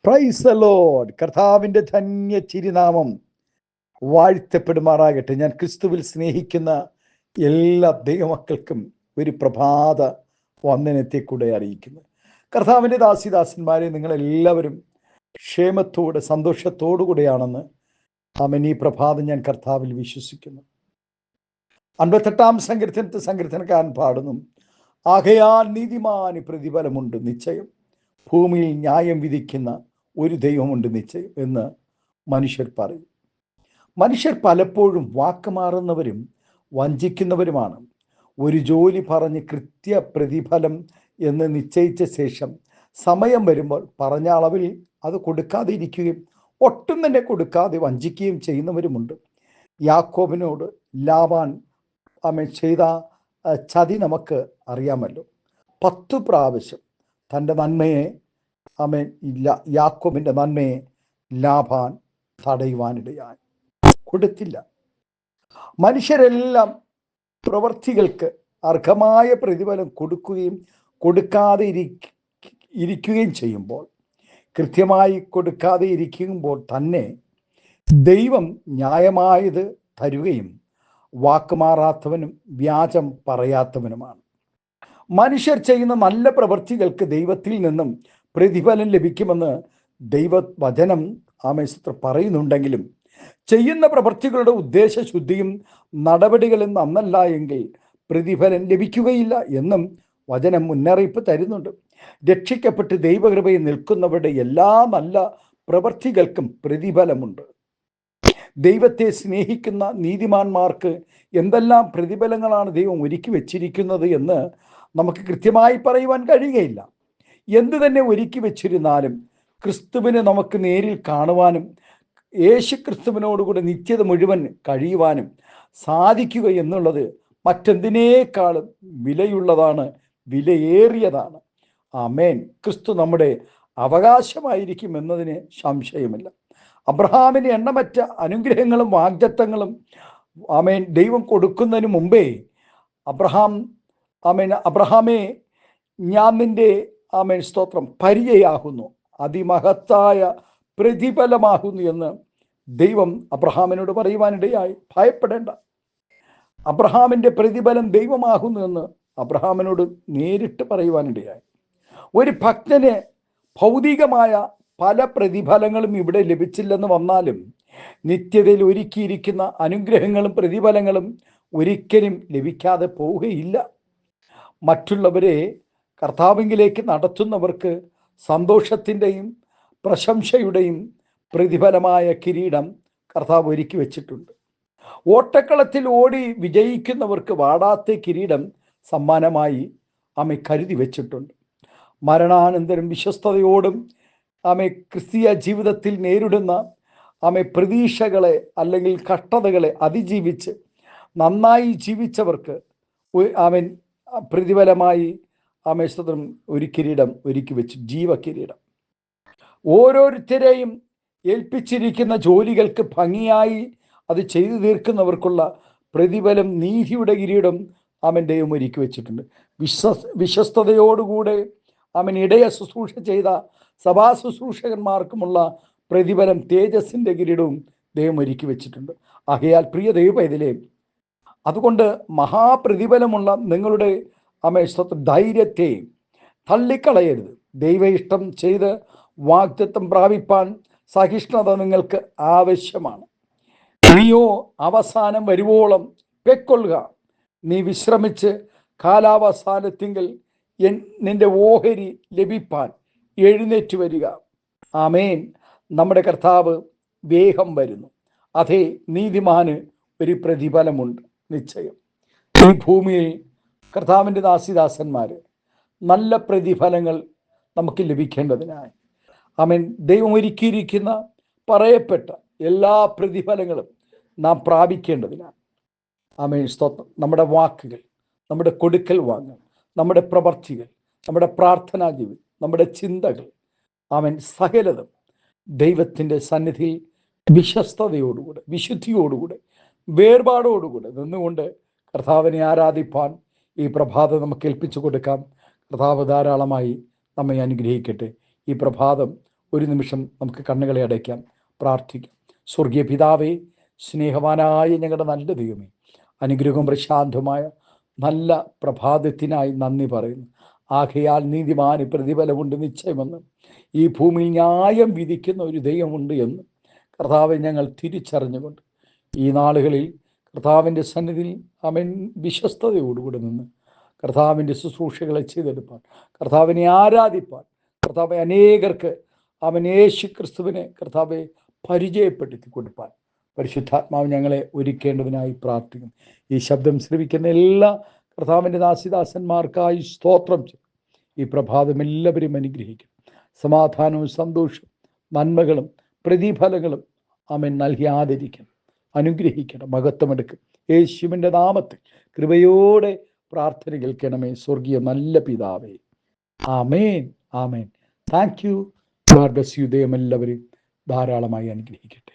Praise the Lord. കർത്താവിൻ്റെ ധന്യ ചിരിനാമം വാഴ്ത്തപ്പെടുമാറാകട്ടെ. ഞാൻ ക്രിസ്തുവിൽ സ്നേഹിക്കുന്ന എല്ലാ ദൈവമക്കൾക്കും ഒരു പ്രഭാത വന്ദനത്തെ കൂടെ അറിയിക്കുന്നു. കർത്താവിൻ്റെ ദാസിദാസന്മാരെ, നിങ്ങളെല്ലാവരും ക്ഷേമത്തോടെ സന്തോഷത്തോടു കൂടെയാണെന്ന് ഈ പ്രഭാതം ഞാൻ കർത്താവിൽ വിശ്വസിക്കുന്നു. 58-ാം സങ്കീർത്തനക്കാരൻ പാടുന്നു, ആകയാൽ നീതിമാന് പ്രതിഫലമുണ്ട് നിശ്ചയം, ഭൂമിയിൽ ന്യായം വിധിക്കുന്ന ഒരു ദൈവമുണ്ട് നിശ്ചയം എന്ന് മനുഷ്യർ പറയും. മനുഷ്യർ പലപ്പോഴും വാക്കുമാറുന്നവരും വഞ്ചിക്കുന്നവരുമാണ്. ഒരു ജോലി പറഞ്ഞ് കൃത്യ പ്രതിഫലം എന്ന് നിശ്ചയിച്ച ശേഷം സമയം വരുമ്പോൾ പറഞ്ഞ അളവിൽ അത് കൊടുക്കാതെ ഇരിക്കുകയും ഒട്ടും തന്നെ കൊടുക്കാതെ വഞ്ചിക്കുകയും ചെയ്യുന്നവരുമുണ്ട്. യാക്കോബിനോട് ലാബാൻ ചെയ്ത ചതി നമുക്ക് അറിയാമല്ലോ. 10 പ്രാവശ്യം തൻ്റെ നന്മയെ യാക്കോബിൻ്റെ നന്മയെ ലാബാൻ തടയുവാനിടയായി, കൊടുത്തില്ല. മനുഷ്യരെല്ലാം പ്രവൃത്തികൾക്ക് അർഹമായ പ്രതിഫലം കൊടുക്കുകയും കൊടുക്കാതെ ഇരിക്കുകയും ചെയ്യുമ്പോൾ, കൃത്യമായി കൊടുക്കാതെ ഇരിക്കുമ്പോൾ തന്നെ ദൈവം ന്യായമായത് തരുകയും വാക്കുമാറാത്തവനും വ്യാജം പറയാത്തവനുമാണ്. മനുഷ്യർ ചെയ്യുന്ന നല്ല പ്രവൃത്തികൾക്ക് ദൈവത്തിൽ നിന്നും പ്രതിഫലം ലഭിക്കുമെന്ന് ദൈവവചനം പറയുന്നുണ്ടെങ്കിലും ചെയ്യുന്ന പ്രവൃത്തികളുടെ ഉദ്ദേശശുദ്ധിയും നടപടികളും നന്നല്ല എങ്കിൽ പ്രതിഫലം ലഭിക്കുകയില്ല എന്നും വചനം മുന്നറിയിപ്പ് തരുന്നുണ്ട്. രക്ഷിക്കപ്പെട്ട് ദൈവകൃപയിൽ നിൽക്കുന്നവരുടെ എല്ലാ നല്ല പ്രവൃത്തികൾക്കും പ്രതിഫലമുണ്ട്. ദൈവത്തെ സ്നേഹിക്കുന്ന നീതിമാന്മാർക്ക് എന്തെല്ലാം പ്രതിഫലങ്ങളാണ് ദൈവം ഒരുക്കി വെച്ചിരിക്കുന്നത് എന്ന് നമുക്ക് കൃത്യമായി പറയുവാൻ കഴിയുകയില്ല. എന്തു തന്നെ ഒരുക്കി വെച്ചിരുന്നാലും ക്രിസ്തുവിനെ നമുക്ക് നേരിൽ കാണുവാനും യേശു ക്രിസ്തുവിനോടുകൂടി നിത്യത മുഴുവൻ കഴിയുവാനും സാധിക്കുക എന്നുള്ളത് മറ്റെന്തിനേക്കാളും വിലയുള്ളതാണ്, വിലയേറിയതാണ്. ആമേൻ. ക്രിസ്തു നമ്മുടെ അവകാശമായിരിക്കും എന്നതിന് സംശയമില്ല. അബ്രഹാമിന് എണ്ണമറ്റ അനുഗ്രഹങ്ങളും വാഗ്ദത്തങ്ങളും ദൈവം കൊടുക്കുന്നതിന് മുമ്പേ അബ്രഹാമേ, ഞാൻ നിന്റെ സ്തോത്രം പരിചയാകുന്നു, അതിമഹത്തായ പ്രതിഫലമാകുന്നു എന്ന് ദൈവം അബ്രഹാമിനോട് പറയുവാനിടയായി. ഭയപ്പെടേണ്ട, അബ്രഹാമിൻ്റെ പ്രതിഫലം ദൈവമാകുന്നു എന്ന് അബ്രഹാമിനോട് നേരിട്ട് പറയുവാനിടയായി. ഒരു ഭക്തന് ഭൗതികമായ പല പ്രതിഫലങ്ങളും ഇവിടെ ലഭിച്ചില്ലെന്ന് വന്നാലും നിത്യതയിൽ ഒരുക്കിയിരിക്കുന്ന അനുഗ്രഹങ്ങളും പ്രതിഫലങ്ങളും ഒരിക്കലും ലഭിക്കാതെ പോവുകയില്ല. മറ്റുള്ളവരെ കർത്താവിലേക്ക് നടത്തുന്നവർക്ക് സന്തോഷത്തിൻ്റെയും പ്രശംസയുടെയും പ്രതിഫലമായ കിരീടം കർത്താവ് ഒരുക്കി വെച്ചിട്ടുണ്ട്. ഓട്ടക്കളത്തിൽ ഓടി വിജയിക്കുന്നവർക്ക് വാടാത്ത കിരീടം സമ്മാനമായി കരുതി വെച്ചിട്ടുണ്ട്. മരണാനന്തരം വിശ്വസ്തയോടും ക്രിസ്തീയ ജീവിതത്തിൽ നേരിടുന്ന പ്രതീക്ഷകളെ അല്ലെങ്കിൽ കഷ്ടതകളെ അതിജീവിച്ച് നന്നായി ജീവിച്ചവർക്ക് പ്രതിഫലമായി ഒരു കിരീടം ഒരുക്കി വെച്ചു, ജീവകിരീടം. ഓരോരുത്തരെയും ഏൽപ്പിച്ചിരിക്കുന്ന ജോലികൾക്ക് ഭംഗിയായി അത് ചെയ്തു തീർക്കുന്നവർക്കുള്ള പ്രതിഫലം നീതിയുടെ കിരീടം ദൈവം ഒരുക്കി വെച്ചിട്ടുണ്ട്. വിശ്വസ്തയോടുകൂടെ ഇടയ ശുശ്രൂഷ ചെയ്ത സഭാ ശുശ്രൂഷകന്മാർക്കുമുള്ള പ്രതിഫലം തേജസ്സിൻ്റെ കിരീടവും ദൈവം ഒരുക്കി വെച്ചിട്ടുണ്ട്. ആകയാൽ പ്രിയ ദൈവപൈതലേ, അതുകൊണ്ട് മഹാപ്രതിഫലമുള്ള നിങ്ങളുടെ ധൈര്യത്തെ തള്ളിക്കളയരുത്. ദൈവ ഇഷ്ടം ചെയ്ത് വാഗ്ദത്തം പ്രാപിപ്പാൻ സഹിഷ്ണുത നിങ്ങൾക്ക് ആവശ്യമാണ്. നീയോ അവസാനം വരുവോളം പെക്കൊള്ളുക. നീ വിശ്രമിച്ച് കാലാവസാനത്തിങ്കിൽ നിന്റെ ഓഹരി ലഭിപ്പാൻ എഴുന്നേറ്റ് വരിക. ആമേൻ. നമ്മുടെ കർത്താവ് വേഗം വരുന്നു. അതേ, നീതിമാന് ഒരു പ്രതിഫലമുണ്ട് നിശ്ചയം. ഈ ഭൂമിയിൽ കർത്താവിൻ്റെ ദാസിദാസന്മാര് നല്ല പ്രതിഫലങ്ങൾ നമുക്ക് ലഭിക്കേണ്ടതിനായി ദൈവം ഒരുക്കിയിരിക്കുന്ന പറയപ്പെട്ട എല്ലാ പ്രതിഫലങ്ങളും നാം പ്രാപിക്കേണ്ടതിനാണ്. സ്തോത്രം. നമ്മുടെ വാക്കുകൾ, നമ്മുടെ കൊടുക്കൽ വാങ്ങൽ, നമ്മുടെ പ്രവർത്തികൾ, നമ്മുടെ പ്രാർത്ഥനാ ജീവിതം, നമ്മുടെ ചിന്തകൾ, സകലതും ദൈവത്തിൻ്റെ സന്നിധിയിൽ വിശ്വസ്തയോടുകൂടെ, വിശുദ്ധിയോടുകൂടെ, വേർപാടോടുകൂടെ നിന്നുകൊണ്ട് കർത്താവിനെ ആരാധിപ്പാൻ ഈ പ്രഭാതം നമുക്ക് ഏൽപ്പിച്ചു കൊടുക്കാം. കർത്താവ് ധാരാളമായി നമ്മെ അനുഗ്രഹിക്കട്ടെ. ഈ പ്രഭാതം ഒരു നിമിഷം നമുക്ക് കണ്ണുകളെ അടയ്ക്കാം, പ്രാർത്ഥിക്കാം. സ്വർഗീയ പിതാവേ, സ്നേഹവാനായ ഞങ്ങളുടെ നല്ല ദൈവമേ, അനുഗ്രഹവും പ്രശാന്തമായ നല്ല പ്രഭാതത്തിനായി നന്ദി പറയുന്നു. ആകയാൽ നീതിമാന് പ്രതിഫലമുണ്ട് നിശ്ചയമെന്ന്, ഈ ഭൂമിയിൽ ന്യായം വിധിക്കുന്ന ഒരു ദൈവമുണ്ട് എന്ന് കർത്താവെ ഞങ്ങൾ തിരിച്ചറിഞ്ഞുകൊണ്ട് ഈ നാളുകളിൽ കർത്താവിൻ്റെ സന്നിധിയിൽ അവൻ വിശ്വസ്തയോടുകൂടെ നിന്ന് കർത്താവിൻ്റെ ശുശ്രൂഷകളെ ചെയ്തെടുപ്പാൻ, കർത്താവിനെ ആരാധിപ്പാൻ, കർത്താവെ അനേകർക്ക് അവൻ യേശു ക്രിസ്തുവിനെ കർത്താവെ പരിചയപ്പെടുത്തി കൊടുപ്പാൻ പരിശുദ്ധാത്മാവ് ഞങ്ങളെ ഒരുക്കേണ്ടതിനായി പ്രാർത്ഥിക്കുന്നു. ഈ ശബ്ദം ശ്രവിക്കുന്ന എല്ലാ കർത്താവിൻ്റെ ദാസിദാസന്മാർക്കായി സ്തോത്രം ചെയ്യും. ഈ പ്രഭാതം എല്ലാവരും അനുഗ്രഹിക്കും. സമാധാനവും സന്തോഷവും നന്മകളും പ്രതിഫലങ്ങളും അവൻ നൽകി ആദരിക്കണം, അനുഗ്രഹിക്കണം, മഹത്വമെടുക്കും. യേശുവിൻ്റെ നാമത്തിൽ കൃപയോടെ പ്രാർത്ഥന കേൾക്കണമേ സ്വർഗീയ നല്ല പിതാവേ. ആമേൻ, ആമേൻ. Thank you. God bless you. ദൈവം എല്ലാവരെയും ധാരാളമായി അനുഗ്രഹിക്കട്ടെ.